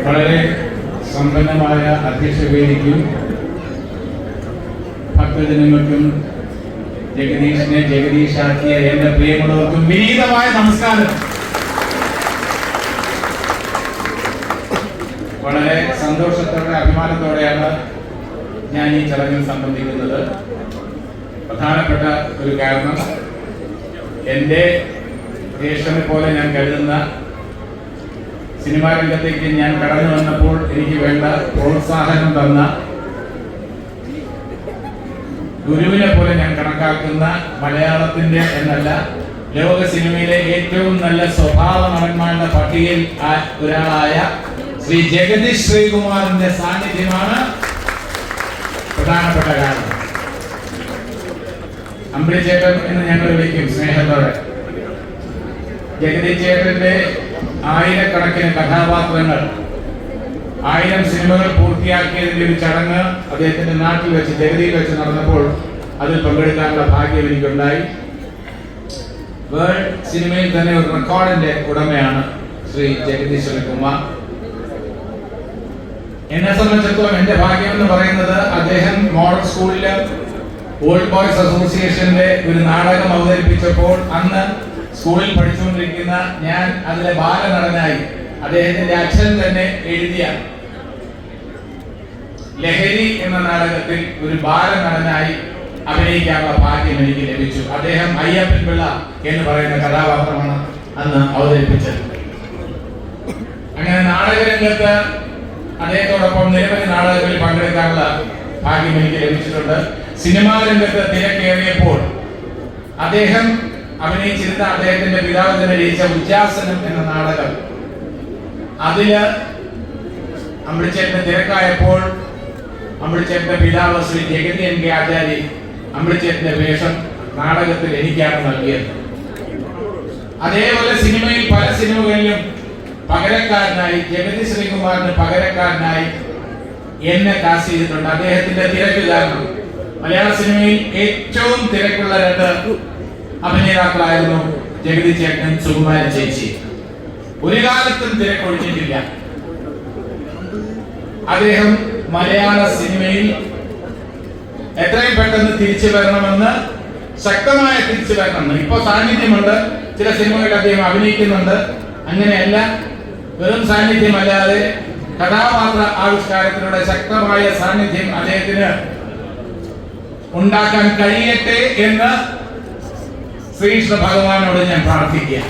വളരെ സമ്പന്നമായ അധ്യക്ഷവേദിക്കും ഭക്തജനങ്ങൾക്കും ജഗദീഷിനെ ജഗദീഷാക്കിയ എന്റെ പ്രിയമുള്ളവർക്കും വിനീതമായ നമസ്കാരം. വളരെ സന്തോഷത്തോടെ അഭിമാനത്തോടെയാണ് ഞാൻ ഈ ചടങ്ങിൽ സംബന്ധിക്കുന്നത്. പ്രധാനപ്പെട്ട ഒരു കാരണം, എൻ്റെ ജ്യേഷ്ഠനെ പോലെ ഞാൻ കരുതുന്ന സിനിമാ രംഗത്തേക്ക് ഞാൻ കടന്നു വന്നപ്പോൾ എനിക്ക് വേണ്ട പ്രോത്സാഹനം തന്ന ഗുരുവിനെ പോലെ ഞാൻ കണക്കാക്കുന്ന മലയാളത്തിന്റെ എന്നല്ല ലോക സിനിമയിലെ ഏറ്റവും നല്ല സ്വഭാവ നടന്മാരുടെ പട്ടികയിൽ ഒരാളായ ശ്രീ ജഗദീഷ് ശ്രീകുമാറിന്റെ സാന്നിധ്യമാണ് പ്രധാനപ്പെട്ട കാരണം. അമ്പിളി ചേട്ടൻ എന്ന് ഞങ്ങൾ വിളിക്കും സ്നേഹത്തോടെ. ജഗദീഷ് ചേട്ടന്റെ ആയിരക്കണക്കിന് കഥാപാത്രങ്ങൾ, 1000 സിനിമകൾ പൂർത്തിയാക്കിയതിന്റെ ഒരു ചടങ്ങ് അദ്ദേഹത്തിന്റെ നാട്ടിൽ വെച്ച് ജഗതിയിൽ വെച്ച് നടന്നപ്പോൾ അതിൽ പങ്കെടുക്കാനുള്ള ഭാഗ്യം എനിക്കുണ്ടായി. വേൾഡ് സിനിമയിൽ തന്നെ ഒരു റെക്കോർഡിന്റെ ഉടമയാണ് ശ്രീ ജഗദീഷ് ശ്രീകുമാർ. എന്നെ സംബന്ധിച്ചിടത്തോളം എന്റെ ഭാഗ്യം എന്ന് പറയുന്നത്, അദ്ദേഹം മോഡൽ സ്കൂളില് ഓൾഡ് ബോയ്സ് അസോസിയേഷന്റെ ഒരു നാടകം അവതരിപ്പിച്ചപ്പോൾ അന്ന് സ്കൂളിൽ പഠിച്ചുകൊണ്ടിരിക്കുന്ന ഞാൻ അതിലെ ബാലനടനായി അദ്ദേഹത്തിന്റെ അച്ഛൻ തന്നെ എഴുതിയ ലഹരി എന്ന നാടകത്തിൽ ഒരു ബാലനടനായി അഭിനയിക്കാനുള്ള ഭാഗ്യം എനിക്ക് ലഭിച്ചു. അദ്ദേഹം അയ്യപ്പൻ പിള്ള എന്ന് പറയുന്ന കഥാപാത്രമാണ് അന്ന് അവതരിപ്പിച്ചത്. അങ്ങനെ നാടകരംഗത്ത് അദ്ദേഹത്തോടൊപ്പം നിരവധി നാടകങ്ങളിൽ പങ്കെടുക്കാനുള്ള ഭാഗ്യം എനിക്ക് ലഭിച്ചിട്ടുണ്ട്. സിനിമാ രംഗത്ത് തിരക്കേറിയപ്പോൾ അദ്ദേഹം അഭിനയിച്ചിരുന്ന അദ്ദേഹത്തിന്റെ പിതാവ് തന്നെ രചിച്ച ഉച്ചാസനം എന്ന നാടകം, അതില് അമ്പിളിച്ചേട്ടന്റെ തിരക്കായപ്പോൾ അമ്പിളിച്ചേട്ടന്റെ പിതാവ് ശ്രീ ജഗതി എൻ കെ ആചാര്യ അമ്പിളിച്ചേട്ടന്റെ വേഷം നാടകത്തിൽ എനിക്കാണ് നൽകിയത്. അതേപോലെ സിനിമയിൽ പല സിനിമകളിലും പകരക്കാരനായി ജഗതി ശ്രീകുമാറിന് പകരക്കാരനായി എന്നെ കാസ്റ്റ് ചെയ്തിട്ടുണ്ട്. അദ്ദേഹത്തിന്റെ തിരക്ക് കാരണം മലയാള സിനിമയിൽ ഏറ്റവും തിരക്കുള്ള 2 അഭിനേതാക്കളായിരുന്നു ജഗതി ചേട്ടനും സുകുമാരൻ ചേച്ചി. ഒരു കാലത്തും തിരക്കൊഴിഞ്ഞിട്ടില്ല. അദ്ദേഹം മലയാള സിനിമയിൽ എത്രയും പെട്ടെന്ന് തിരിച്ചു വരണമെന്ന്, ശക്തമായ തിരിച്ചു വരണമെന്ന്. ഇപ്പൊ സാന്നിധ്യമുണ്ട്, ചില സിനിമകളിൽ അദ്ദേഹം അഭിനയിക്കുന്നുണ്ട്. അങ്ങനെയല്ല, വെറും സാന്നിധ്യമല്ലാതെ കഥാപാത്ര ആവിഷ്കാരത്തിലൂടെ ശക്തമായ സാന്നിധ്യം അദ്ദേഹത്തിന് ഉണ്ടാക്കാൻ കഴിയട്ടെ എന്ന് ശ്രീകൃഷ്ണ ഭഗവാനോട് ഞാൻ പ്രാർത്ഥിക്കുക.